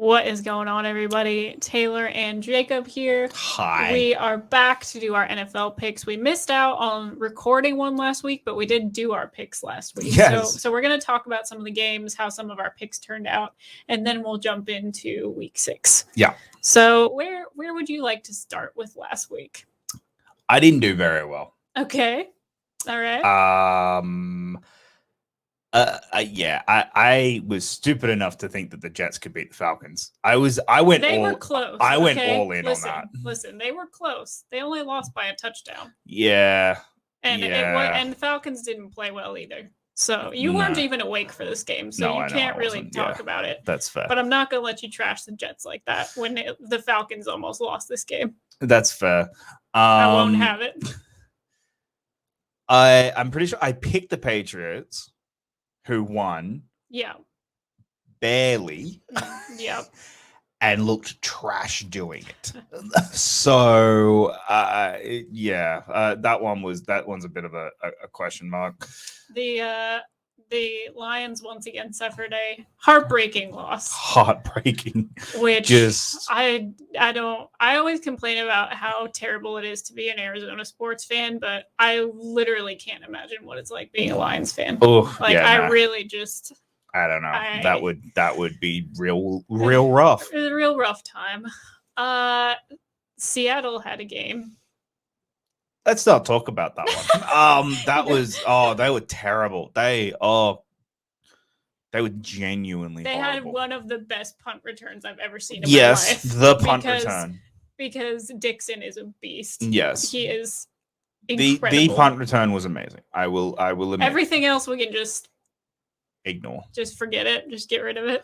What is going on, everybody? Taylor and Jacob here. Hi. We are back to do our NFL picks. We missed out on recording one last week, but we did do our picks last week. Yes. So we're going to talk about some of the games, how some of our picks turned out, and then we'll jump into week 6. Yeah. So where would you like to start with last week? I didn't do very well. Okay. All right. I was stupid enough to think that the Jets could beat the Falcons. They were close. I went all in on that. Listen, they were close. They only lost by a touchdown. Yeah. And the Falcons didn't play well either. So you weren't even awake for this game, so you can't really talk about it. That's fair. But I'm not going to let you trash the Jets like that when the Falcons almost lost this game. That's fair. I won't have it. I'm pretty sure I picked the Patriots, who won. Yeah. Barely. Yep. And looked trash doing it. So, that one's a bit of a question mark. The Lions once again suffered a heartbreaking loss. Heartbreaking. Which I always complain about how terrible it is to be an Arizona sports fan, but I literally can't imagine what it's like being a Lions fan. Oh, really just I don't know. That would be real rough. It was a real rough time. Seattle had a game. Let's not talk about that one. They were terrible. They were genuinely They horrible. had one of the best punt returns I've ever seen in my life. Yes, the punt return. Because Dixon is a beast. Yes. He is incredible. The punt return was amazing. I will admit. Everything else we can just ignore. Just forget it. Just get rid of it.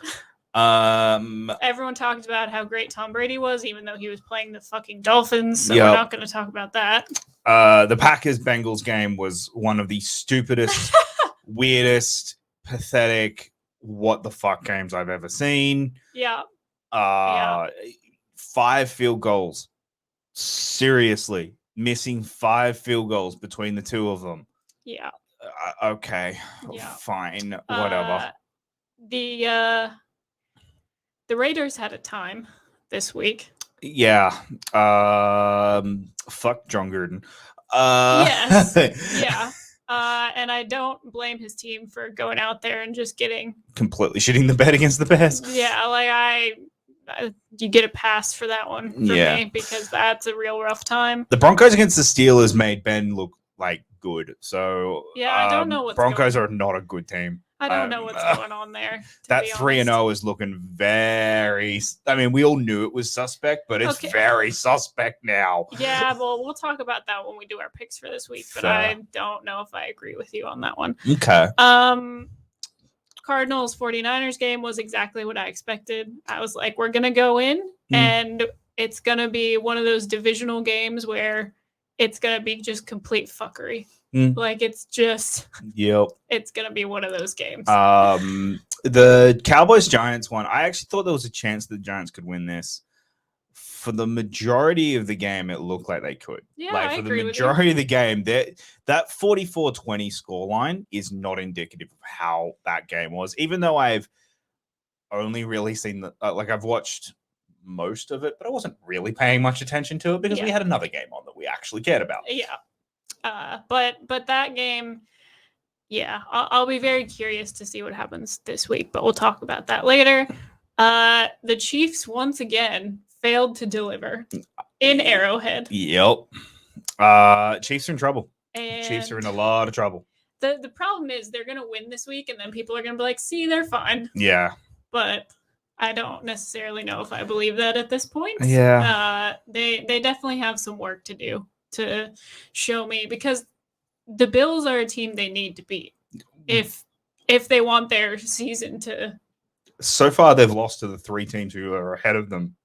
Everyone talked about how great Tom Brady was, even though he was playing the fucking Dolphins. So we're not going to talk about that. The Packers-Bengals game was one of the stupidest, weirdest, pathetic, what the fuck games I've ever seen. Yeah. 5 field goals. Seriously, missing 5 field goals between the two of them. Yeah. Okay. Yeah. Fine. Whatever. The Raiders had a time this week. Yeah. Fuck John Gruden. Yes. Yeah. And I don't blame his team for going out there and just completely shitting the bed against the Bears. Yeah, you get a pass for that one for me because that's a real rough time. The Broncos against the Steelers made Ben look like good. So I don't know what's Broncos are not a good team. I don't know what's going on there. That 3-0 is looking very. I mean, we all knew it was suspect, but it's very suspect now. Yeah, well, we'll talk about that when we do our picks for this week. But I don't know if I agree with you on that one. Okay. Cardinals 49ers game was exactly what I expected. I was like, we're gonna go in, and it's gonna be one of those divisional games where it's gonna be just complete fuckery. Like it's just it's gonna be one of those games. The Cowboys-Giants one, I actually thought there was a chance the Giants could win this. For the majority of the game, it looked like they could. Yeah, I agree with you. For the majority of the game, that 44-20 scoreline is not indicative of how that game was. Even though I've only really seen I've watched most of it, but I wasn't really paying much attention to it because we had another game on that we actually cared about. Yeah. But that game, I'll be very curious to see what happens this week, but we'll talk about that later. The Chiefs once again failed to deliver in Arrowhead. Yep. Chiefs are in trouble. And Chiefs are in a lot of trouble. The problem is they're going to win this week, and then people are going to be like, see, they're fine. Yeah. But I don't necessarily know if I believe that at this point. Yeah. They definitely have some work to do to show me, because the Bills are a team they need to beat if they want their season to. So far, they've lost to the 3 teams who are ahead of them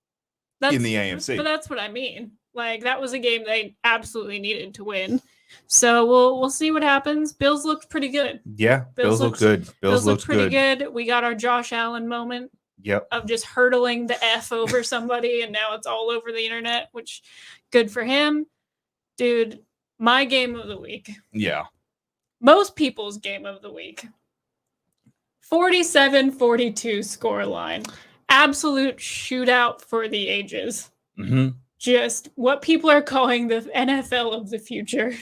in the AFC. But that's what I mean. Like, that was a game they absolutely needed to win. So we'll see what happens. Bills looked pretty good. Yeah, Bills looked good. Bills looked pretty good. We got our Josh Allen moment. Yep. Of just hurtling the F over somebody, and now it's all over the internet, which good for him. Dude, my game of the week. Yeah. Most people's game of the week. 47-42 scoreline. absolute shootout for the ages. Mm-hmm. Just what people are calling the NFL of the future,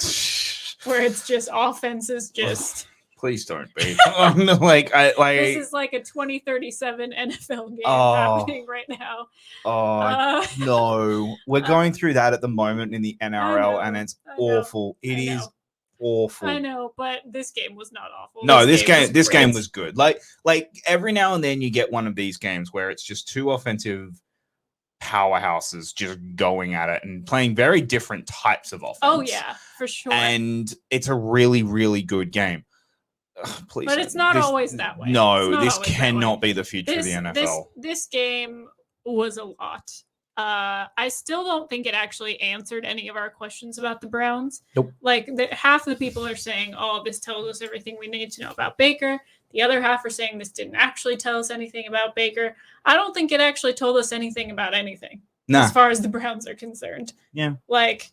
where it's just offenses just. Please don't be. This is like a 2037 NFL game happening right now. No. We're going through that at the moment in the NRL, and it's awful. It is awful. I know, but this game was not awful. No, this game was good. Like every now and then you get one of these games where it's just two offensive powerhouses just going at it and playing very different types of offense. Oh yeah, for sure. And it's a really, really good game. Please, but it's not always that way. No, this cannot be the future of the NFL. This game was a lot. I still don't think it actually answered any of our questions about the Browns. Nope. Like half the people are saying, "Oh, this tells us everything we need to know about Baker." The other half are saying this didn't actually tell us anything about Baker. I don't think it actually told us anything about anything as far as the Browns are concerned. Yeah. Like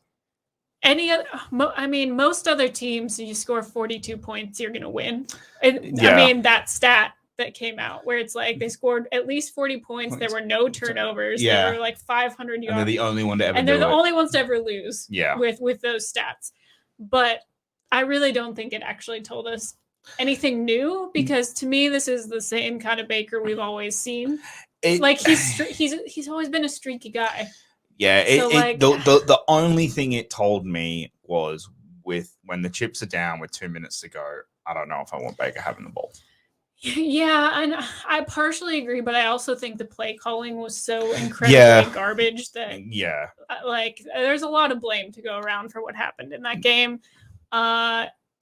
most other teams, you score 42 points, you're going to win. I mean, that stat that came out where it's like they scored at least 40 points. There were no turnovers. Yeah. There were like 500 yards. And they're the only one to ever they're the only ones to ever lose. Yeah. With those stats. But I really don't think it actually told us anything new, because to me this is the same kind of Baker we've always seen. He's always been a streaky guy. Yeah, the only thing it told me was when the chips are down with 2 minutes to go, I don't know if I want Baker having the ball. Yeah, and I partially agree, but I also think the play calling was so incredibly garbage that there's a lot of blame to go around for what happened in that game.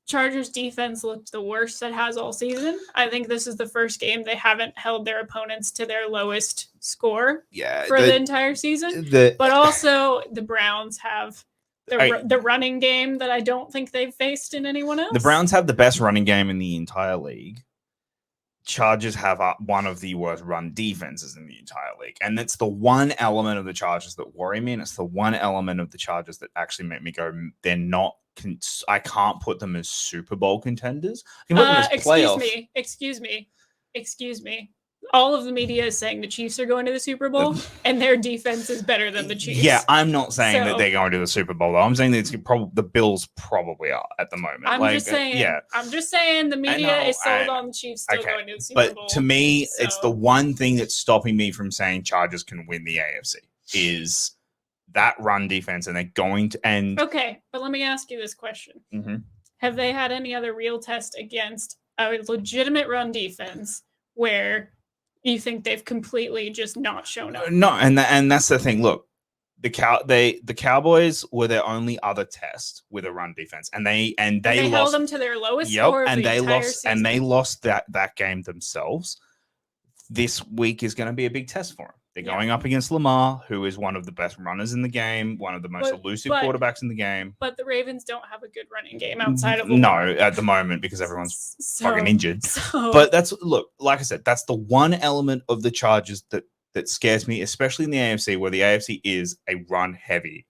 Chargers defense looked the worst it has all season. I think this is the first game they haven't held their opponents to their lowest score for the entire season. But also the Browns have the running game that I don't think they've faced in anyone else. The Browns have the best running game in the entire league. Chargers have one of the worst run defenses in the entire league. And that's the one element of the Chargers that worry me. And it's the one element of the Chargers that actually make me go, they're not. I can't put them as Super Bowl contenders. I can put them as playoffs. Excuse me. All of the media is saying the Chiefs are going to the Super Bowl, and their defense is better than the Chiefs. Yeah, I'm not saying that they're going to the Super Bowl, though. I'm saying that the Bills probably are at the moment. I'm just saying the media is sold on the Chiefs still going to the Super Bowl. But to me, it's the one thing that's stopping me from saying Chargers can win the AFC is that run defense, and they're going to end. Okay, but let me ask you this question. Mm-hmm. Have they had any other real test against a legitimate run defense where you think they've completely just not shown up? No, and that's the thing. Look, the Cowboys were their only other test with a run defense, and they held them to their lowest score of the entire season. And they lost that game themselves. This week is going to be a big test for them. They're going up against Lamar, who is one of the best runners in the game, one of the most elusive quarterbacks in the game. But the Ravens don't have a good running game outside of Lamar. No, at the moment, because everyone's fucking injured. But like I said, that's the one element of the Chargers that scares me, especially in the AFC, where the AFC is a run-heavy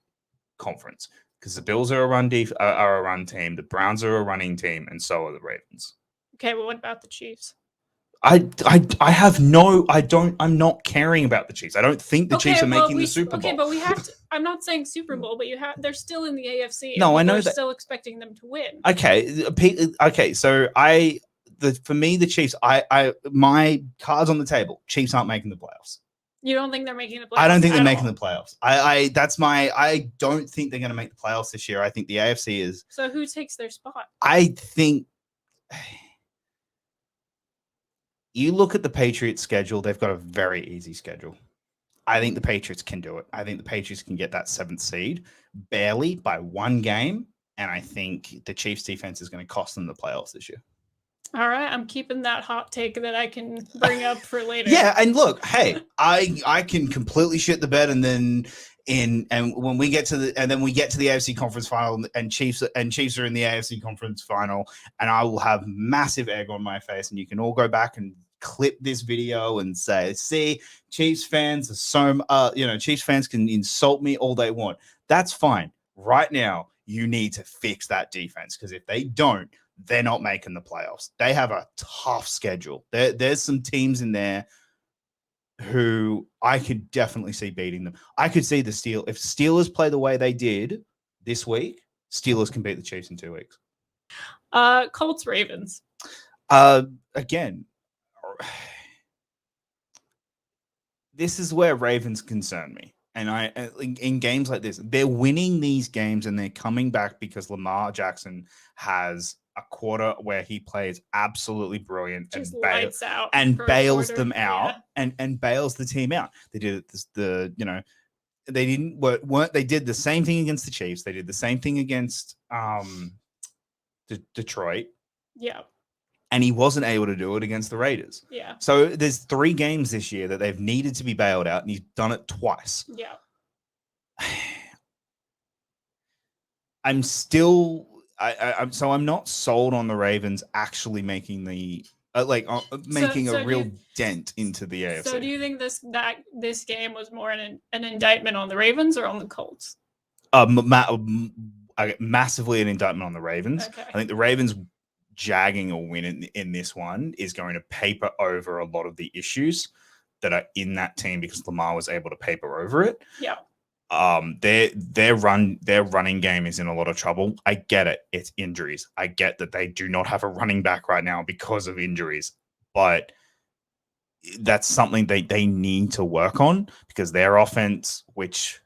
conference. Because the Bills are a run team, the Browns are a running team, and so are the Ravens. Okay, well, what about the Chiefs? I'm not caring about the Chiefs. I don't think the Chiefs are making the Super Bowl. Okay, but we have to. I'm not saying Super Bowl, but they're still in the AFC. No, I know that. Still expecting them to win. Okay. So for me, the Chiefs. My cards on the table. Chiefs aren't making the playoffs. You don't think they're making the playoffs? I don't think they're making the playoffs. I don't think they're going to make the playoffs this year. I think the AFC is. So who takes their spot? I think. You look at the Patriots' schedule, they've got a very easy schedule. I think the Patriots can do it. I think the Patriots can get that 7th seed barely by one game, and I think the Chiefs' defense is going to cost them the playoffs this year. All right, I'm keeping that hot take that I can bring up for later. Yeah, and look, hey, I can completely shit the bed, and then when we get to the AFC conference final, and Chiefs are in the AFC conference final, and I will have massive egg on my face, and you can all go back and clip this video and say, see, Chiefs fans are Chiefs fans can insult me all they want. That's fine. Right now, you need to fix that defense, because if they don't, they're not making the playoffs. They have a tough schedule. There's some teams in there. who I could definitely see beating them. I could see if Steelers play the way they did this week, Steelers can beat the Chiefs in 2 weeks. Colts Ravens. Again, this is where Ravens concern me. And in games like this, they're winning these games and they're coming back because Lamar Jackson has a quarter where he plays absolutely brilliant just and lights out and bails them out and bails the team out. They did it they did the same thing against the Chiefs. They did the same thing against Detroit. Yeah. And he wasn't able to do it against the Raiders. Yeah. So there's 3 games this year that they've needed to be bailed out, and he's done it twice. Yeah. I'm still, I'm not sold on the Ravens actually making the making a real dent into the AFC. So do you think this game was more an indictment on the Ravens or on the Colts? Massively an indictment on the Ravens. Okay. I think the Ravens jagging a win in this one is going to paper over a lot of the issues that are in that team because Lamar was able to paper over it. Yeah. Their running game is in a lot of trouble. I get it. It's injuries. I get that they do not have a running back right now because of injuries, but that's something they need to work on because their offense, which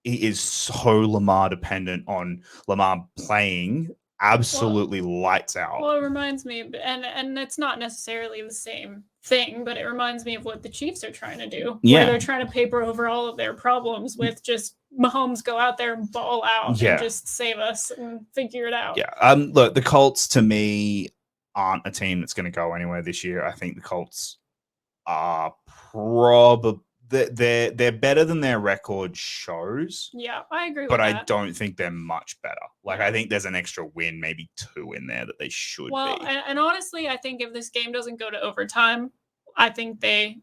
is so Lamar dependent on Lamar playing absolutely lights out. Well, it reminds me, and it's not necessarily the same thing, but it reminds me of what the Chiefs are trying to do. Yeah. Where they're trying to paper over all of their problems with just Mahomes go out there and ball out and just save us and figure it out. Yeah. Look, the Colts to me aren't a team that's going to go anywhere this year. I think the Colts are probably they're better than their record shows. Yeah, I agree with that. But I don't think they're much better. Like, I think there's an extra win, maybe 2 in there that they should be. Well, and honestly, I think if this game doesn't go to overtime, I think and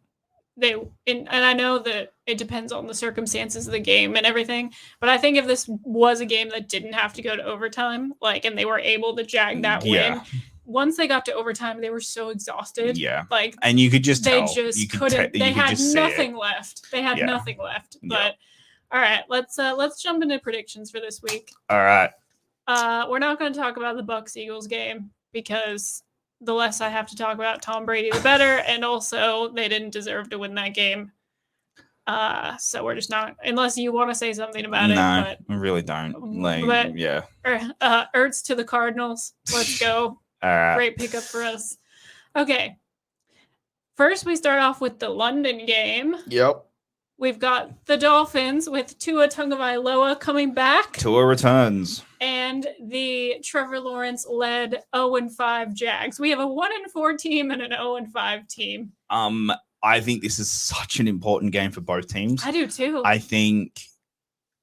I know that it depends on the circumstances of the game and everything, but I think if this was a game that didn't have to go to overtime, and they were able to jag that win, once they got to overtime, they were so exhausted. Yeah. And you could just tell. They just couldn't. They had nothing left. They had nothing left. But all right, let's jump into predictions for this week. All right. We're not going to talk about the Bucs-Eagles game because the less I have to talk about Tom Brady, the better. And also, they didn't deserve to win that game. So we're just not, unless you want to say something about it. No, I really don't. Ertz to the Cardinals. Let's go. All right. Great pickup for us. Okay. First, we start off with the London game. Yep. We've got the Dolphins with Tua Tagovailoa coming back. Tua returns. And the Trevor Lawrence-led 0-5 Jags. We have a 1-4 team and an 0-5 team. I think this is such an important game for both teams. I do too. I think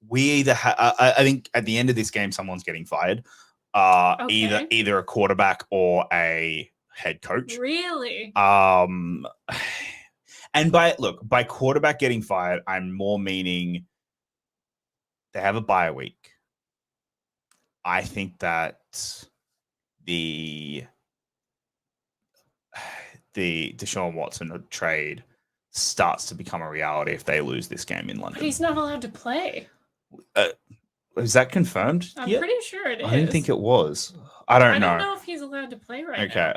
we either I think at the end of this game, someone's getting fired. Either a quarterback or a head coach. Really? And by quarterback getting fired, I'm more meaning they have a bye week. I think that the Deshaun Watson trade starts to become a reality if they lose this game in London. But he's not allowed to play. Is that confirmed? I'm pretty sure it is. I didn't think it was. I don't know. I don't know if he's allowed to play right now. Okay.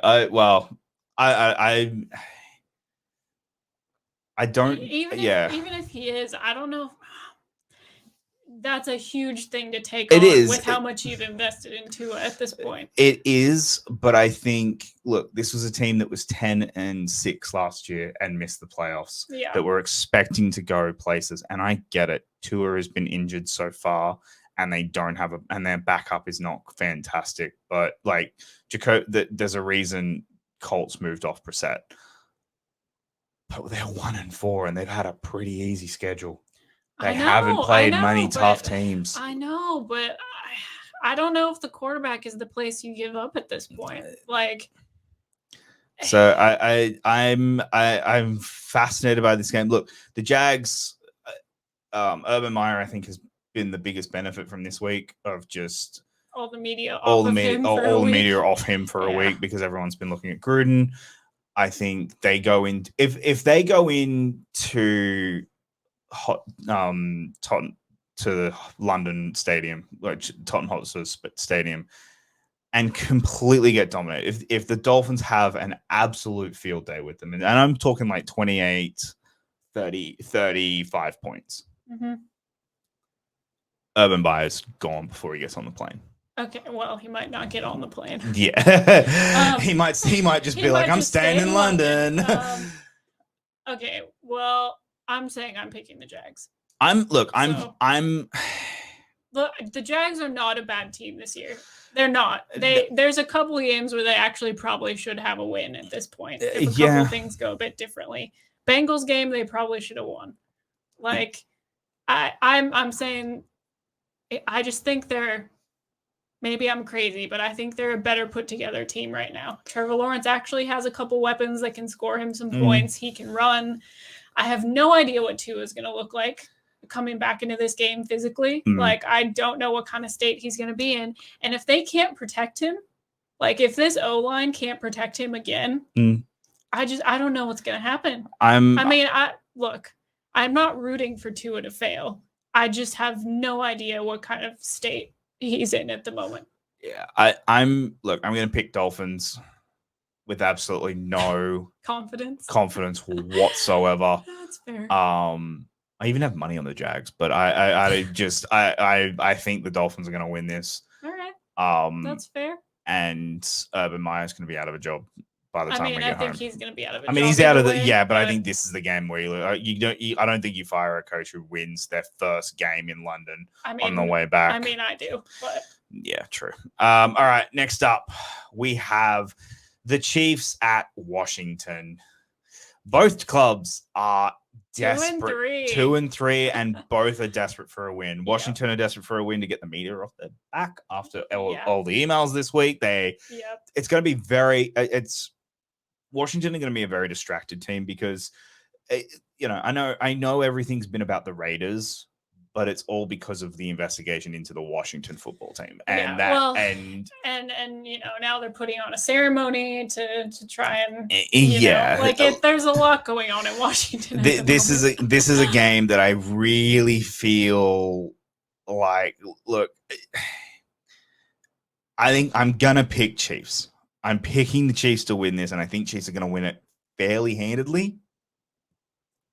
I don't. Even if he is, I don't know. That's a huge thing to take on with how much you've invested into it at this point. It is, but I think, look, this was a team that was 10-6 last year and missed the playoffs. Yeah. That were expecting to go places, and I get it. Tua has been injured so far, and they don't have and their backup is not fantastic. But there's a reason Colts moved off Brissett. But they're 1-4, and they've had a pretty easy schedule. They haven't played many tough teams. I know, but I don't know if the quarterback is the place you give up at this point. So I'm fascinated by this game. Look, the Jags, Urban Meyer, I think, has been the biggest benefit from this week of just all the media off him for a week because everyone's been looking at Gruden. I think they go in if they go into to the London Stadium, like Tottenham Hotspur Stadium, and completely get dominated. If the Dolphins have an absolute field day with them, and I'm talking like 28, 30, 35 points, Urban Meyer's gone before he gets on the plane. Okay, well, he might not get on the plane. Yeah, he might just be like, I'm staying in London. Okay, well, I'm saying I'm picking the Jags. Look, the Jags are not a bad team this year. They're not. There's a couple of games where they actually probably should have a win at this point. If a couple of things go a bit differently. Bengals game, they probably should have won. Like, I'm saying, I just think they're, maybe I'm crazy, but I think they're a better put together team right now. Trevor Lawrence actually has a couple weapons that can score him some points. He can run. I have no idea what Tua is going to look like coming back into this game physically. Like, I don't know what kind of state he's going to be in. And if they can't protect him, like if this O-line can't protect him again, I don't know what's going to happen. I'm not rooting for Tua to fail. I just have no idea what kind of state he's in at the moment. Yeah, I'm going to pick Dolphins with absolutely no confidence whatsoever. That's fair. I even have money on the Jags, but I think the Dolphins are going to win this. All right. That's fair. And Urban Meyer's going to be out of a job by the time we get home. I think he's going to be out of a job. He's out of the but I think this is the game where I don't think you fire a coach who wins their first game in London on the way back. I do, but yeah, true. All right, next up we have the Chiefs at Washington. Both clubs are desperate. 2-3, and both are desperate for a win. Washington are desperate for a win to get the media off their back after all the emails this week. It's going to be Washington are going to be a very distracted team because, I know everything's been about the Raiders, but it's all because of the investigation into the Washington football team, and now they're putting on a ceremony to try and there's a lot going on in Washington. This is a game that I really feel like. Look, I think I'm gonna pick Chiefs. I'm picking the Chiefs to win this, and I think Chiefs are gonna win it fairly handedly.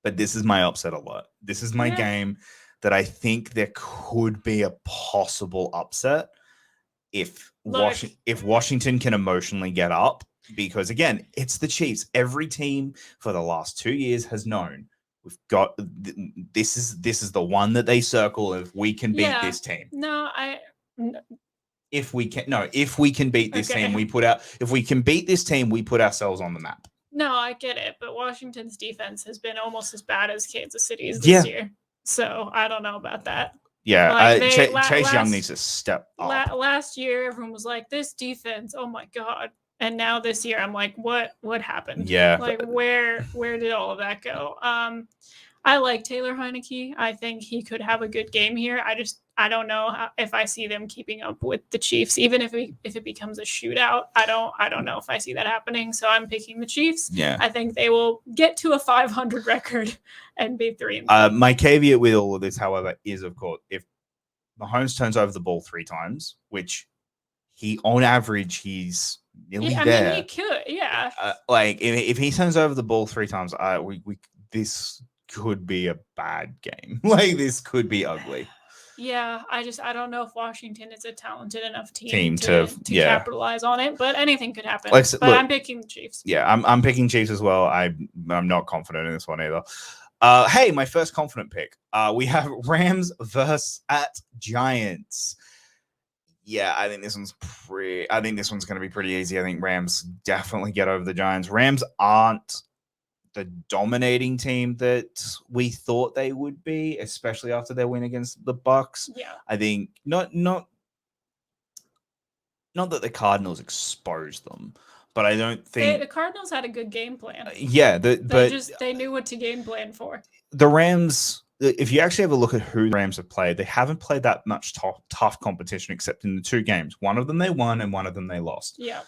But this is my upset alert. This is my game that I think there could be a possible upset if Washington can emotionally get up, because again, it's the Chiefs. Every team for the last 2 years has known we've got this is the one that they circle if we can beat this team. If we can beat this team, if we can beat this team, we put ourselves on the map. No, I get it, but Washington's defense has been almost as bad as Kansas City's this year. So I don't know about that. Yeah, Chase Young needs to step up. Last year, everyone was like, "This defense, oh my god!" And now this year, I'm like, "What happened?" Yeah, where did all of that go? I like Taylor Heineke. I think he could have a good game here. I don't know if I see them keeping up with the Chiefs, even if it becomes a shootout. I don't know if I see that happening. So I'm picking the Chiefs. Yeah, I think they will get to a 500 record and be 3-3. My caveat with all of this, however, is of course if Mahomes turns over the ball 3 times, which on average he's nearly there. He could, yeah. If he turns over the ball 3 times, this could be a bad game. This could be ugly. Yeah, I don't know if Washington is a talented enough team to capitalize on it, but anything could happen. I'm picking the Chiefs. Yeah, I'm picking Chiefs as well. I'm not confident in this one either. Hey, my first confident pick. We have Rams versus at Giants. Yeah, I think this one's going to be pretty easy. I think Rams definitely get over the Giants. Rams aren't the dominating team that we thought they would be, especially after their win against the Bucks. Yeah, I think not that the Cardinals exposed them, but I don't think the Cardinals had a good game plan. They knew what to game plan for. The Rams, if you actually have a look at who the Rams have played, they haven't played that much tough competition except in the 2 games. One of them they won and one of them they lost. Yeah.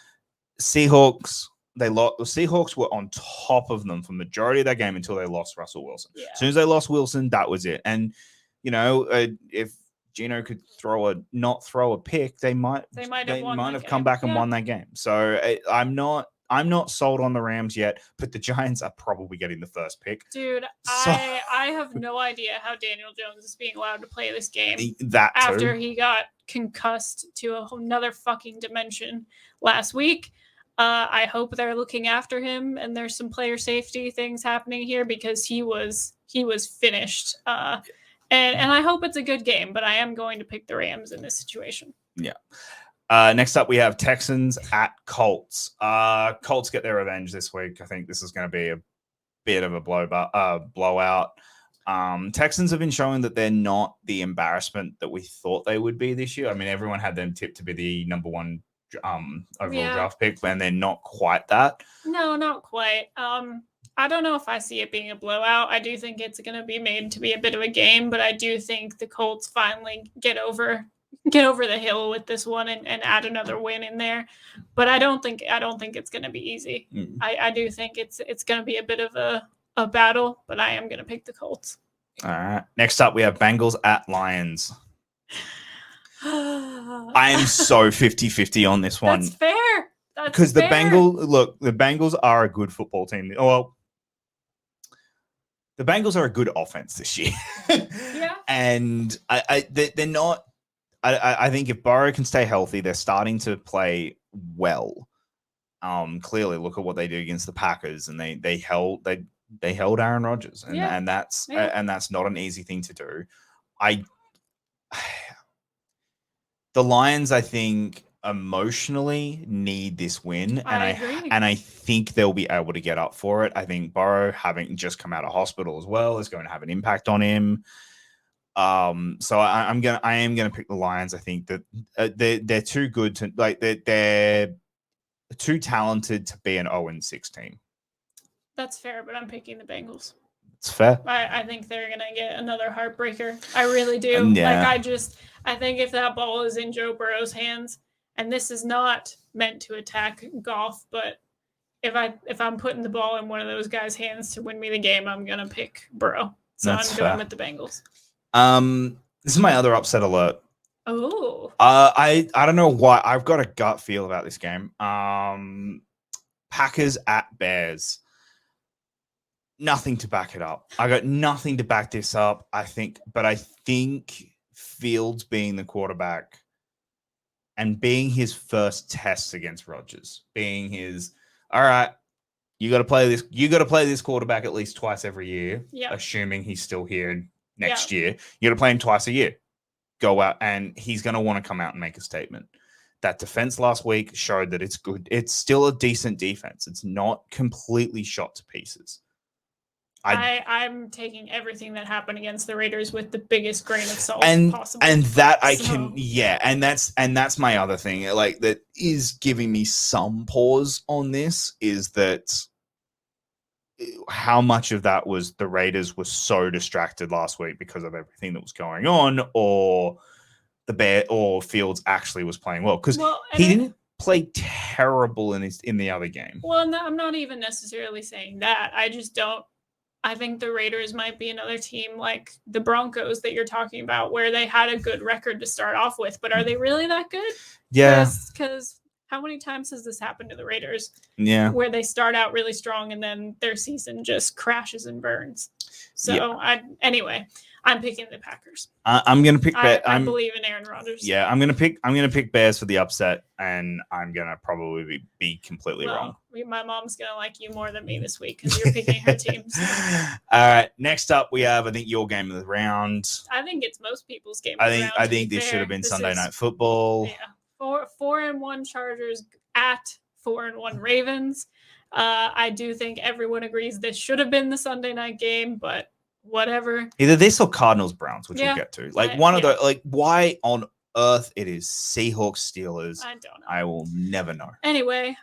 Seahawks, The Seahawks were on top of them for majority of that game until they lost Russell Wilson. Yeah. As soon as they lost Wilson, that was it. And if Gino could not throw a pick, they might have come back and won that game. So I'm not sold on the Rams yet, but the Giants are probably getting the first pick. Dude, so, I have no idea how Daniel Jones is being allowed to play this game after he got concussed to another fucking dimension last week. I hope they're looking after him and there's some player safety things happening here because he was finished. And I hope it's a good game, but I am going to pick the Rams in this situation. Yeah. Next up, we have Texans at Colts. Colts get their revenge this week. I think this is going to be a bit of a blowout. Texans have been showing that they're not the embarrassment that we thought they would be this year. I mean, everyone had them tipped to be the number one overall draft pick, and they're not quite that. No, not quite. I don't know if I see it being a blowout. I do think it's going to be made to be a bit of a game, but I do think the Colts finally get over the hill with this one and add another win in there. But I don't think it's going to be easy. I do think it's going to be a bit of a battle, but I am going to pick the Colts. All right. Next up, we have Bengals at Lions. I am so 50-50 on this one. That's fair. Because the Bengals are a good football team. Well, the Bengals are a good offense this year. Yeah. And they're not. I think if Burrow can stay healthy, they're starting to play well. Clearly, look at what they did against the Packers, and they held Aaron Rodgers, and that's not an easy thing to do. The Lions, I think, emotionally need this win, and I think they'll be able to get up for it. I think Burrow, having just come out of hospital as well, is going to have an impact on him. So I am gonna pick the Lions. I think that they're too good to they're too talented to be an 0-6 team. That's fair, but I'm picking the Bengals. It's fair. I think they're gonna get another heartbreaker. I really do. Yeah. I think if that ball is in Joe Burrow's hands, and this is not meant to attack golf, but if I'm putting the ball in one of those guys' hands to win me the game, I'm gonna pick Burrow. So I'm going with the Bengals. This is my other upset alert. Oh. I don't know why. I've got a gut feel about this game. Packers at Bears. Nothing to back it up. I got nothing to back this up. I think Fields being the quarterback and being his first test against Rodgers, being his, all right, you got to play this quarterback at least twice every year, assuming he's still here next year. You got to play him twice a year. Go out, and he's going to want to come out and make a statement. That defense last week showed that it's good. It's still a decent defense. It's not completely shot to pieces. I'm taking everything that happened against the Raiders with the biggest grain of salt possible. And that and that's my other thing. Like, that is giving me some pause on this is that how much of that was the Raiders were so distracted last week because of everything that was going on, or Fields actually was playing well, because he didn't play terrible in the other game. Well, no, I'm not even necessarily saying that. I think the Raiders might be another team like the Broncos that you're talking about, where they had a good record to start off with, but are they really that good? Yeah. Because how many times has this happened to the Raiders? Yeah. Where they start out really strong and then their season just crashes and burns. So anyway, I'm picking the Packers. I'm gonna pick. I believe in Aaron Rodgers. Yeah, I'm gonna pick Bears for the upset, and I'm gonna probably be completely wrong. My mom's gonna like you more than me this week because you're picking her teams. All right, next up we have, I think, your game of the round. I think it's most people's game of the round. I think this should have been Sunday Night Football. Yeah, 4-1 Chargers at 4-1 Ravens. I do think everyone agrees this should have been the Sunday night game, but whatever. Either this or Cardinals Browns, which we'll get to. Why on earth it is Seahawks Steelers? I don't know. I will never know. Anyway,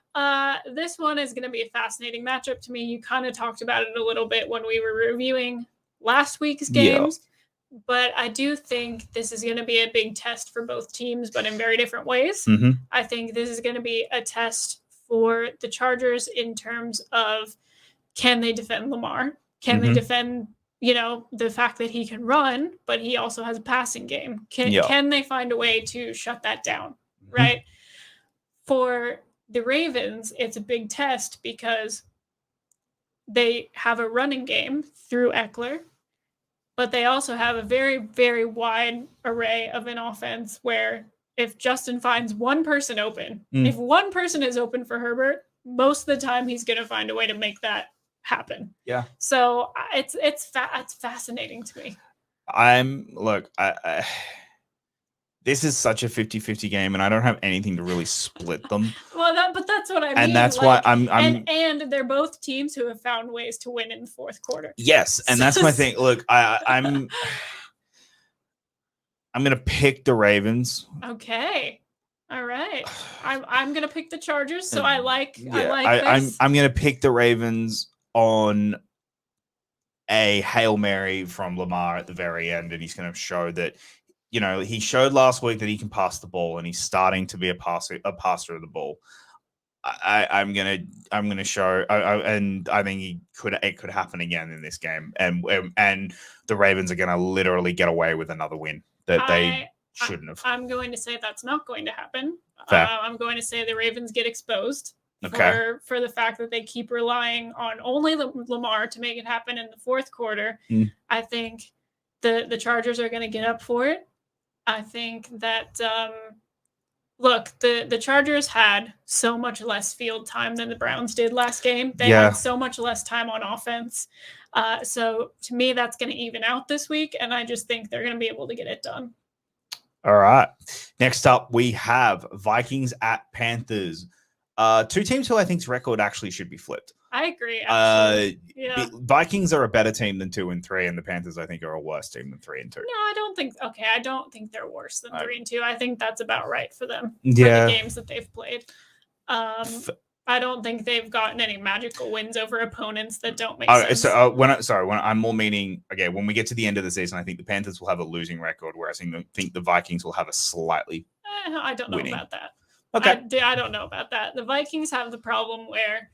this one is going to be a fascinating matchup to me. You kind of talked about it a little bit when we were reviewing last week's games. Yeah. But I do think this is going to be a big test for both teams, but in very different ways. Mm-hmm. I think this is going to be a test for the Chargers in terms of, can they defend Lamar? Can they defend, the fact that he can run, but he also has a passing game? Can they find a way to shut that down? Right? For the Ravens, it's a big test because they have a running game through Eckler, but they also have a very, very wide array of an offense where if Justin finds one person open, if one person is open for Herbert, most of the time he's going to find a way to make that happen. Yeah. So it's fascinating to me. This is such a 50-50 game, and I don't have anything to really split them. But that's what I mean. And that's why I'm and they're both teams who have found ways to win in the fourth quarter. Yes, and that's my thing. Look, I'm gonna pick the Ravens. Okay. All right. I'm gonna pick the Chargers, so I like this. I'm gonna pick the Ravens on a Hail Mary from Lamar at the very end, and he's gonna show that. He showed last week that he can pass the ball, and he's starting to be a passer of the ball. I'm gonna show, and I think it could happen again in this game, and the Ravens are gonna literally get away with another win that they shouldn't have. I'm going to say that's not going to happen. Fair. I'm going to say the Ravens get exposed for the fact that they keep relying on only Lamar to make it happen in the fourth quarter. I think the Chargers are going to get up for it. I think that, the Chargers had so much less field time than the Browns did last game. They had so much less time on offense. So to me, that's going to even out this week, and I just think they're going to be able to get it done. All right. Next up, we have Vikings at Panthers. Two teams who I think's record actually should be flipped. I agree. Vikings are a better team than 2-3, and the Panthers, I think, are a worse team than 3-2. No, I don't think. Okay, I don't think they're worse than 3-2. I think that's about right for them. Yeah. For the games that they've played. I don't think they've gotten any magical wins over opponents that don't make sense. So when I'm more meaning, okay, when we get to the end of the season, I think the Panthers will have a losing record, whereas I think the Vikings will have a slightly. I don't know about that. Okay. I don't know about that. The Vikings have the problem where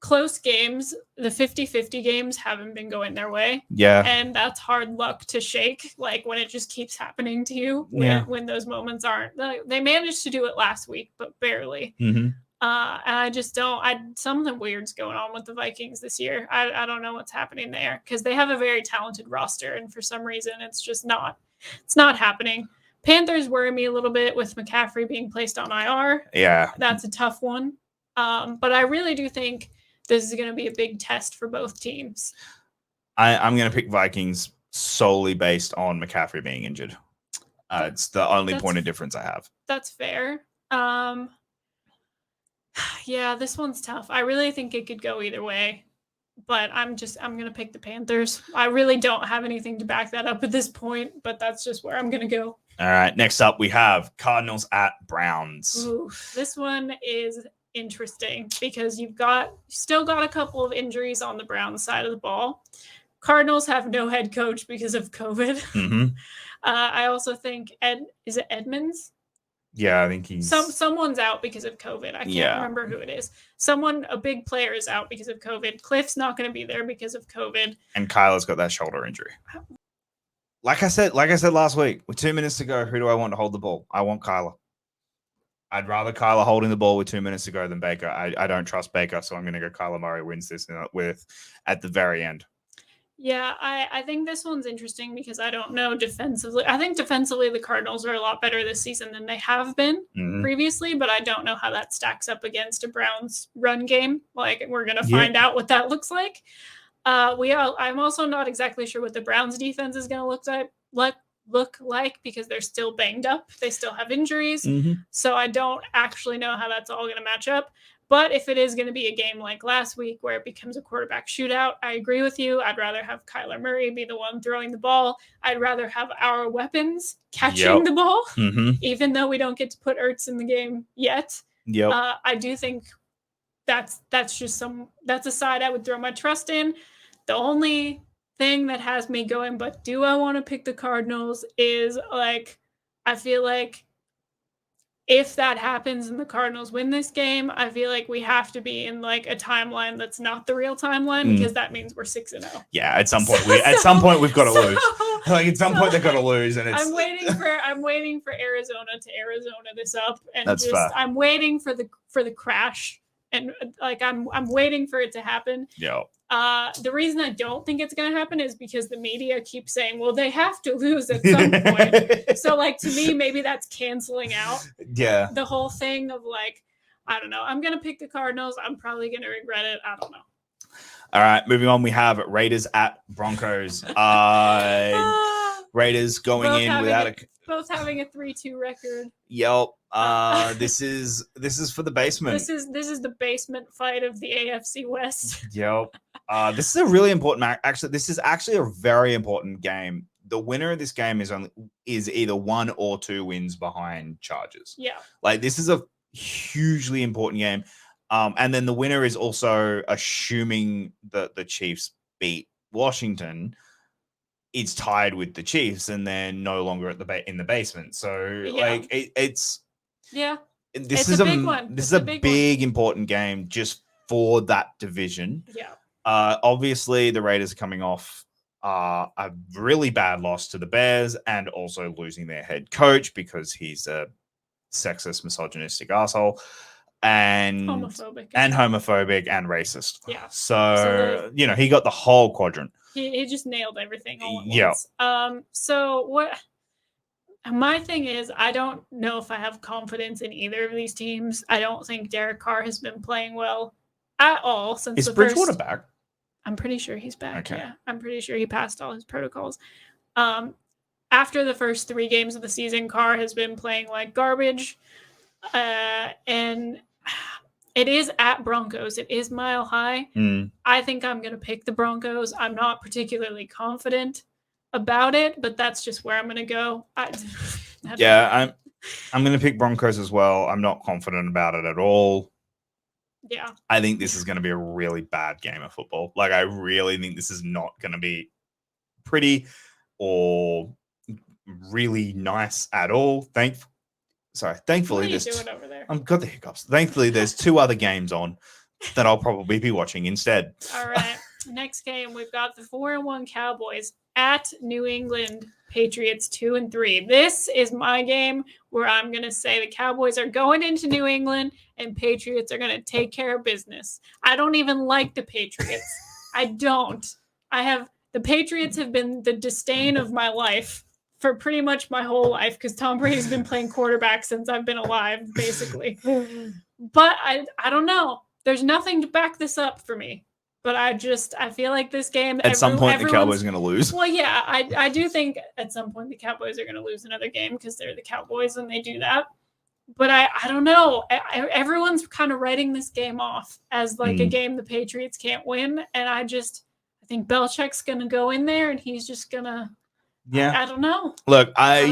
close games, the 50-50 games haven't been going their way. Yeah. And that's hard luck to shake, like when it just keeps happening to you, when those moments aren't. They managed to do it last week, but barely. Mm-hmm. And I just don't. Something weird's going on with the Vikings this year. I don't know what's happening there because they have a very talented roster, and for some reason, it's just not. It's not happening. Panthers worry me a little bit with McCaffrey being placed on IR. Yeah, that's a tough one. But I really do think this is going to be a big test for both teams. I'm going to pick Vikings solely based on McCaffrey being injured. It's the only point of difference I have. That's fair. Yeah, this one's tough. I really think it could go either way, but I'm going to pick the Panthers. I really don't have anything to back that up at this point, but that's just where I'm going to go. All right. Next up, we have Cardinals at Browns. Ooh, this one is interesting because you've still got a couple of injuries on the Browns side of the ball. Cardinals have no head coach because of COVID. Mm-hmm. I also think is it Edmonds? Yeah, I think he's someone's out because of COVID. I can't remember who it is. A big player is out because of COVID. Cliff's not going to be there because of COVID. And Kyler's got that shoulder injury. Like I said last week, with 2 minutes to go, who do I want to hold the ball? I want Kyler. I'd rather Kyler holding the ball with 2 minutes to go than Baker. I don't trust Baker, so I'm going to go Kyler Murray wins this at the very end. Yeah, I think this one's interesting because I don't know defensively. I think defensively the Cardinals are a lot better this season than they have been previously, but I don't know how that stacks up against a Browns run game. Like, we're going to find out what that looks like. I'm also not exactly sure what the Browns defense is going to look like because they're still banged up. They still have injuries. Mm-hmm. So I don't actually know how that's all going to match up. But if it is going to be a game like last week where it becomes a quarterback shootout, I agree with you. I'd rather have Kyler Murray be the one throwing the ball. I'd rather have our weapons catching the ball, even though we don't get to put Ertz in the game yet. Yep. I do think that's a side I would throw my trust in. The only thing that has me going, but do I want to pick the Cardinals is I feel like if that happens and the Cardinals win this game, I feel like we have to be in like a timeline that's not the real timeline because that means we're 6-0. Yeah, at some point we've got to lose. Like at some point they've got to lose, and it's. I'm waiting for Arizona to Arizona this up, and that's fair. I'm waiting for the crash, and like I'm waiting for it to happen. Yeah. The reason I don't think it's going to happen is because the media keeps saying, well, they have to lose at some point. So, like, to me, maybe that's canceling out the whole thing of, like, I don't know. I'm going to pick the Cardinals. I'm probably going to regret it. I don't know. All right, moving on. We have Raiders at Broncos. Raiders going in without both having a 3-2 record. Yep. This is for the basement. This is the basement fight of the AFC West. Yep. This is a really important match. Actually, this is actually a very important game. The winner of this game is either 1 or 2 wins behind Chargers. Yeah. Like this is a hugely important game. And then the winner is also assuming that the Chiefs beat Washington. It's tied with the Chiefs, and they're no longer at in the basement. So like it's This is a big one. This is a big important game just for that division. Yeah. Obviously, the Raiders are coming off a really bad loss to the Bears and also losing their head coach because he's a sexist, misogynistic asshole and homophobic and racist. Yeah. So he got the whole quadrant. He just nailed everything all at once. So what my thing is, I don't know if I have confidence in either of these teams. I don't think Derek Carr has been playing well at all since the first. Is Bridgewater back? I'm pretty sure he's back. Okay. Yeah, I'm pretty sure he passed all his protocols. After the first 3 games of the season, Carr has been playing like garbage. And it is at Broncos. It is Mile High. I think I'm going to pick the Broncos. I'm not particularly confident about it, but that's just where I'm going to go. I'm going to pick Broncos as well. I'm not confident about it at all. Yeah. I think this is going to be a really bad game of football. Like, I really think this is not going to be pretty or really nice at all. Thankfully, what are you doing over there? I've got the hiccups. Thankfully, there's 2 other games on that I'll probably be watching instead. All right. Next game, we've got the 4-1 Cowboys at New England Patriots 2-3. This is my game where I'm going to say the Cowboys are going into New England and Patriots are going to take care of business. I don't even like the Patriots. I don't. The Patriots have been the disdain of my life for pretty much my whole life because Tom Brady's been playing quarterback since I've been alive, basically. But I don't know. There's nothing to back this up for me. But I feel like this game... At some point, the Cowboys are going to lose. Well, yeah, I do think at some point the Cowboys are going to lose another game because they're the Cowboys and they do that. But I don't know. Everyone's kind of writing this game off as like a game the Patriots can't win. And I think Belichick's going to go in there and he's just going to... Yeah. I don't know. Look, I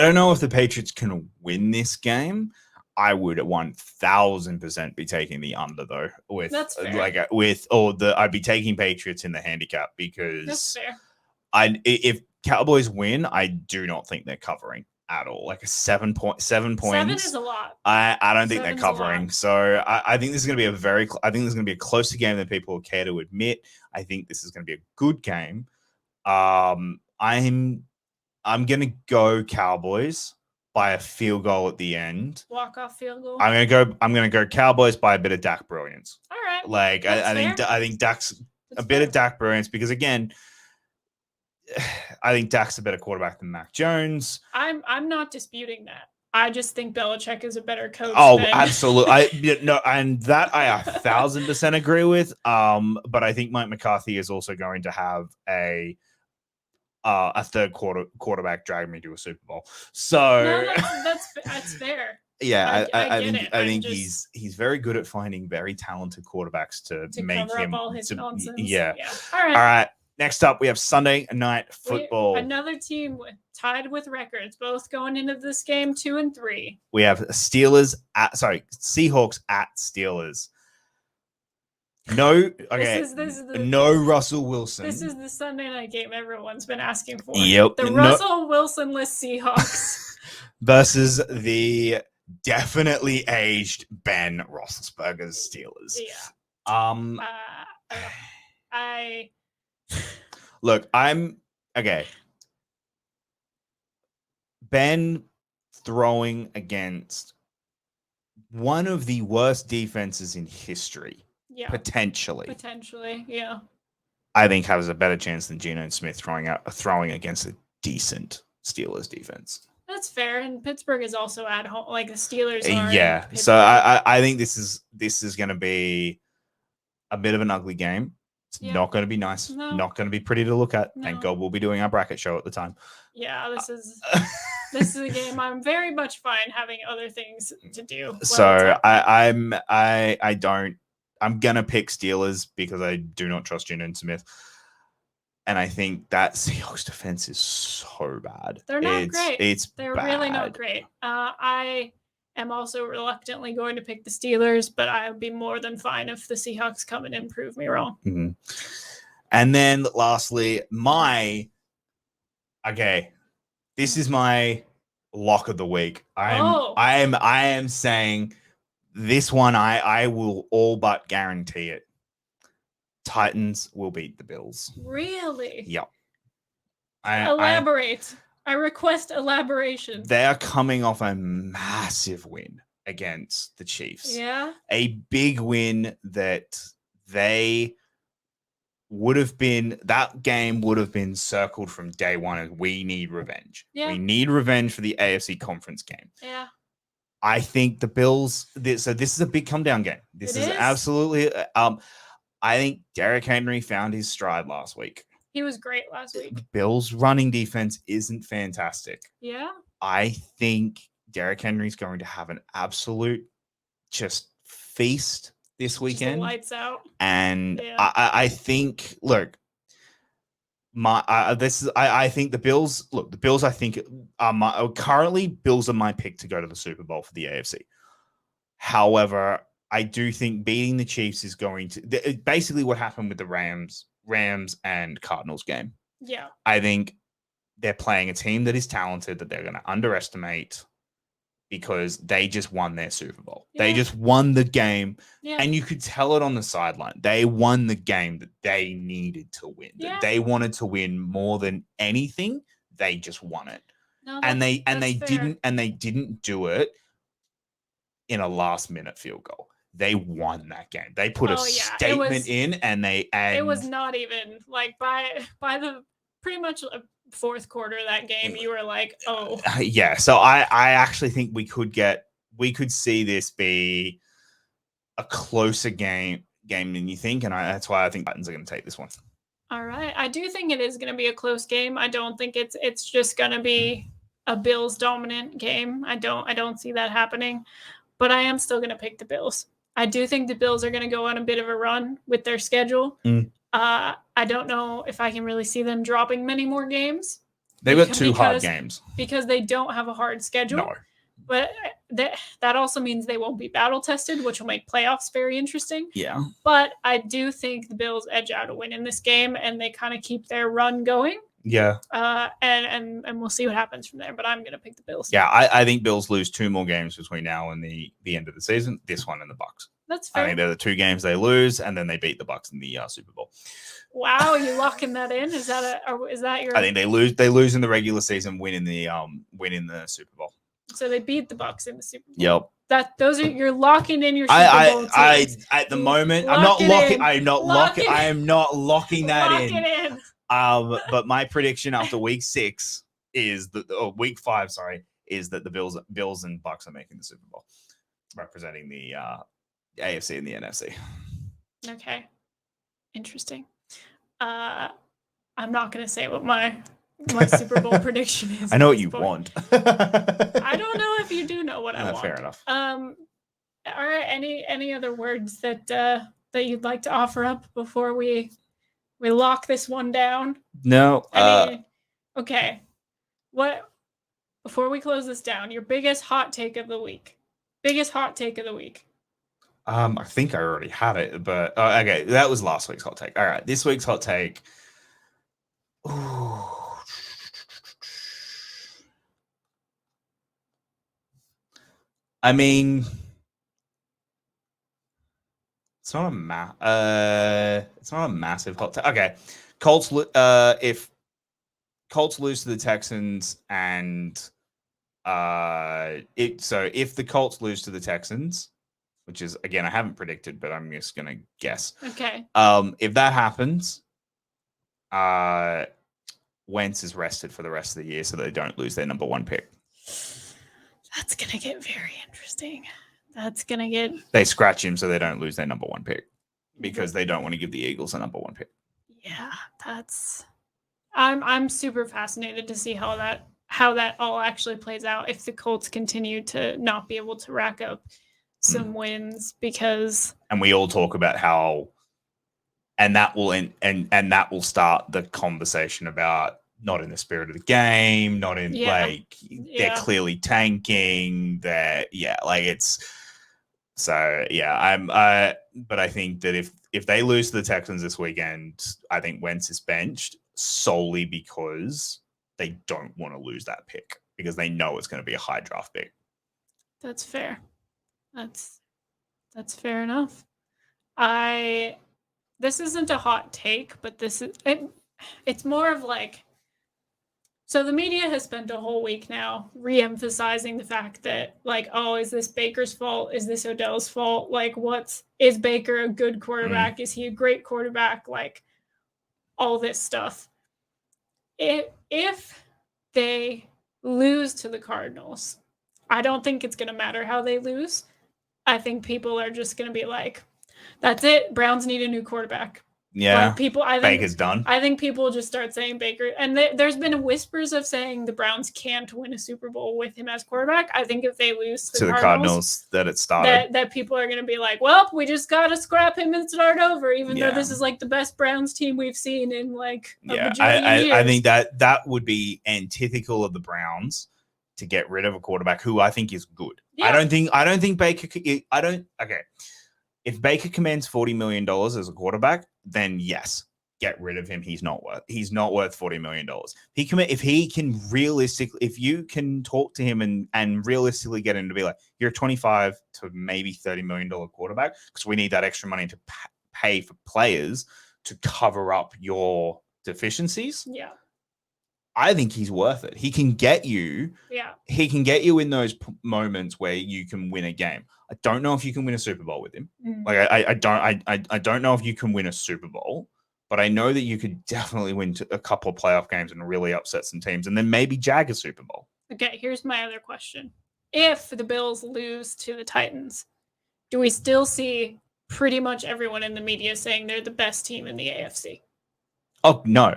don't know if the Patriots can win this game. I would 1000% be taking the under though. That's fair. I'd be taking Patriots in the handicap because that's fair. If Cowboys win, I do not think they're covering at all. Like 7 points. 7 is a lot. I don't think they're covering. So I think this is going to be a closer game than people care to admit. I think this is going to be a good game. I'm going to go Cowboys by a field goal at the end. Walk-off field goal. I'm going to go Cowboys by a bit of Dak brilliance. All right. Like I think Dak's bit of Dak brilliance because again, I think Dak's a better quarterback than Mac Jones. I'm not disputing that. I just think Belichick is a better coach. Oh, absolutely. And that I 1000% agree with. But I think Mike McCarthy is also going to have a third quarterback drag me to a Super Bowl. So that's fair. Yeah, I think he's very good at finding very talented quarterbacks to make cover him up all his nonsense. Yeah. All right. Next up, we have Sunday Night Football. Another team tied with records, both going into this game 2-3. We have Seahawks at Steelers. No, okay. No Russell Wilson. This is the Sunday night game everyone's been asking for. Yep. The Russell Wilson-less Seahawks versus the definitely aged Ben Roethlisberger's Steelers. Yeah. I look, I'm okay. Ben throwing against one of the worst defenses in history. Yeah. Potentially, yeah. I think has a better chance than Geno Smith throwing against a decent Steelers defense. That's fair, and Pittsburgh is also at home. Like the Steelers are. Yeah, so I think this is going to be a bit of an ugly game. It's not going to be nice. No. Not going to be pretty to look at. No. Thank God we'll be doing our bracket show at the time. Yeah, this is a game I'm very much fine having other things to do. So I'm gonna pick Steelers because I do not trust Geno Smith. And I think that Seahawks defense is so bad. They're not great. They're bad. Really not great. I am also reluctantly going to pick the Steelers, but I would be more than fine if the Seahawks come in and prove me wrong. Mm-hmm. And then lastly, this is my lock of the week. I am saying this one I will all but guarantee it. Titans will beat the Bills. Really? Yep. Elaborate. I request elaboration. They are coming off a massive win against the Chiefs. Yeah. A big win that that game would have been circled from day one as we need revenge. Yeah. We need revenge for the AFC conference game. Yeah. I think the Bills, so this is a big come down game. This is absolutely, I think Derrick Henry found his stride last week. He was great last week. Bills running defense isn't fantastic. Yeah. I think Derrick Henry's going to have an absolute just feast this weekend. Lights out. And I think, look, I think the Bills. Look, the Bills. I think are currently Bills are my pick to go to the Super Bowl for the AFC. However, I do think beating the Chiefs is going to basically what happened with the Rams and Cardinals game. Yeah, I think they're playing a team that is talented that they're going to underestimate because they just won their Super Bowl. Yeah. They just won the game. Yeah. And you could tell it on the sideline. They won the game that they needed to win. Yeah. That they wanted to win more than anything. They just won it. No, and they didn't do it in a last minute field goal. They won that game. They put a statement in and it was not even like by the pretty much fourth quarter of that game, you were like, oh. Yeah. So I actually think we could see this be a closer game than you think. And that's why I think Titans are going to take this one. All right. I do think it is going to be a close game. I don't think it's just going to be a Bills dominant game. I don't see that happening, but I am still going to pick the Bills. I do think the Bills are going to go on a bit of a run with their schedule. I don't know if I can really see them dropping many more games. They've got two hard games. Because they don't have a hard schedule. No. But that also means they won't be battle tested, which will make playoffs very interesting. Yeah. But I do think the Bills edge out a win in this game, and they kind of keep their run going. Yeah. And we'll see what happens from there. But I'm going to pick the Bills. Yeah, I think Bills lose two more games between now and the end of the season. This one and the Bucs. That's fair. I think they're the two games they lose, and then they beat the Bucs in the Super Bowl. Wow, you locking that in? Is that your? I think they lose. They lose in the regular season, win in the Super Bowl. So they beat the Bucs in the Super Bowl. Yep. You're locking in your Super Bowl teams. At the moment, I'm not locking. I am not locking that in. Lock it in. But my prediction after week 6 is week 5, is that the Bills and Bucs are making the Super Bowl, representing the AFC and the NFC. Okay, interesting. I'm not going to say what my Super Bowl prediction is. I know what you want. I don't know if you do know what I want. Fair enough. All right. Any other words that you'd like to offer up before we lock this one down? No. Okay. What? Before we close this down, your biggest hot take of the week. I think I already had it, but okay, that was last week's hot take. All right, this week's hot take. Ooh. I mean, it's not a massive hot take. Okay, Colts. If Colts lose to the Texans and if the Colts lose to the Texans, which is again I haven't predicted, but I'm just gonna guess. Okay. If that happens, Wentz is rested for the rest of the year so they don't lose their number 1 pick. That's gonna get very interesting. That's gonna get. They scratch him so they don't lose their number 1 pick because they don't want to give the Eagles a number 1 pick. Yeah, that's. I'm super fascinated to see how that all actually plays out if the Colts continue to not be able to rack up some wins because. And we all talk about how, and that will and that will start the conversation about not in the spirit of the game, not in they're clearly tanking. But I think that if they lose to the Texans this weekend, I think Wentz is benched solely because they don't want to lose that pick because they know it's going to be a high draft pick. That's fair. That's fair enough. This isn't a hot take, but it's more of like, so the media has spent a whole week now re-emphasizing the fact that like, oh, is this Baker's fault? Is this Odell's fault? Like, is Baker a good quarterback? Is he a great quarterback? Like, all this stuff. If they lose to the Cardinals, I don't think it's going to matter how they lose. I think people are just going to be like, that's it. Browns need a new quarterback. Yeah, like Baker's done. I think people just start saying Baker. And there's been whispers of saying the Browns can't win a Super Bowl with him as quarterback. I think if they lose to the Cardinals, that it started. That people are going to be like, well, we just got to scrap him and start over, even though this is like the best Browns team we've seen in like a bajillion years. I think that would be antithetical of the Browns to get rid of a quarterback who I think is good. Yeah. I don't think Baker. Okay. If Baker commands $40 million as a quarterback, then yes, get rid of him. He's not worth $40 million. If you can talk to him and realistically get him to be like, you're a 25 to maybe $30 million quarterback, because we need that extra money to pay for players to cover up your deficiencies. Yeah. I think he's worth it. He can get you. Yeah. He can get you in those moments where you can win a game. I don't know if you can win a Super Bowl with him. Like I don't know if you can win a Super Bowl, but I know that you could definitely win a couple of playoff games and really upset some teams, and then maybe jag a Super Bowl. Okay, here's my other question: if the Bills lose to the Titans, do we still see pretty much everyone in the media saying they're the best team in the AFC? Oh, no.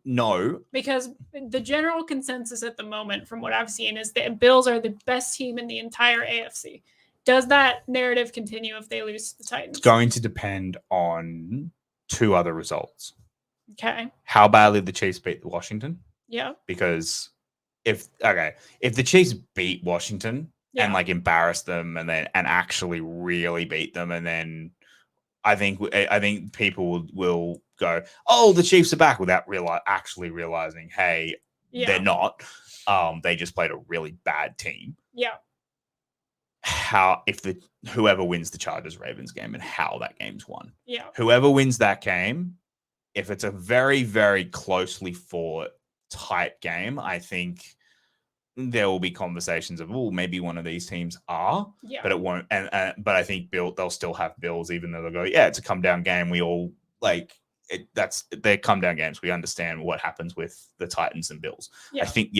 No. Because the general consensus at the moment, from what I've seen, is that Bills are the best team in the entire AFC. Does that narrative continue if they lose to the Titans? It's going to depend on 2 other results. Okay. How badly the Chiefs beat Washington. Yeah. Because if the Chiefs beat Washington and like embarrass them and actually really beat them, and then I think people will go, oh, the Chiefs are back, without actually realizing, hey, they're not. They just played a really bad team. Yeah. Whoever wins the Chargers-Ravens game and how that game's won. Yeah. Whoever wins that game, if it's a very, very closely fought, tight game, I think there will be conversations of, oh, maybe one of these teams are, but it won't. But I think they'll still have Bills, even though they'll go, yeah, it's a come down game. We all like it. They're come down games. We understand what happens with the Titans and Bills. Yeah. I think,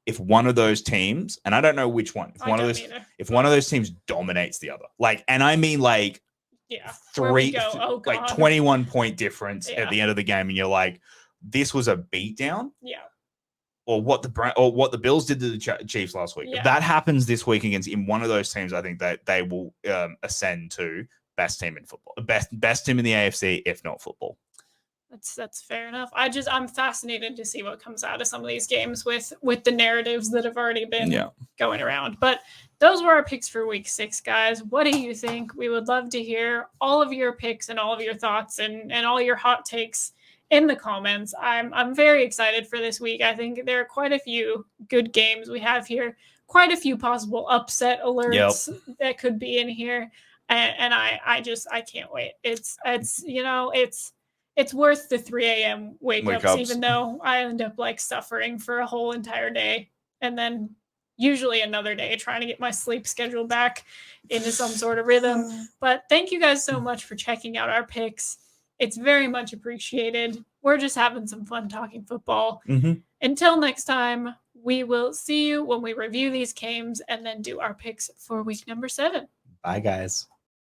if one of those teams, and I don't know which one, if one of those teams dominates the other, like, and I mean like, 21 point difference at the end of the game, and you're like, this was a beatdown. Yeah. Or what the Bills did to the Chiefs last week. If that happens this week in one of those teams, I think that they will ascend to best team in football, best team in the AFC, if not football. That's fair enough. I'm fascinated to see what comes out of some of these games with the narratives that have already been going around. But those were our picks for week 6, guys. What do you think? We would love to hear all of your picks and all of your thoughts and all your hot takes in the comments. I'm very excited for this week. I think there are quite a few good games we have here. quite a few possible upset alerts that could be in here. And I can't wait. It's worth the 3 a.m. wake ups, even though I end up like suffering for a whole entire day. And then usually another day trying to get my sleep schedule back into some sort of rhythm. But thank you guys so much for checking out our picks. It's very much appreciated. We're just having some fun talking football. Until next time, we will see you when we review these games and then do our picks for week number 7. Bye, guys.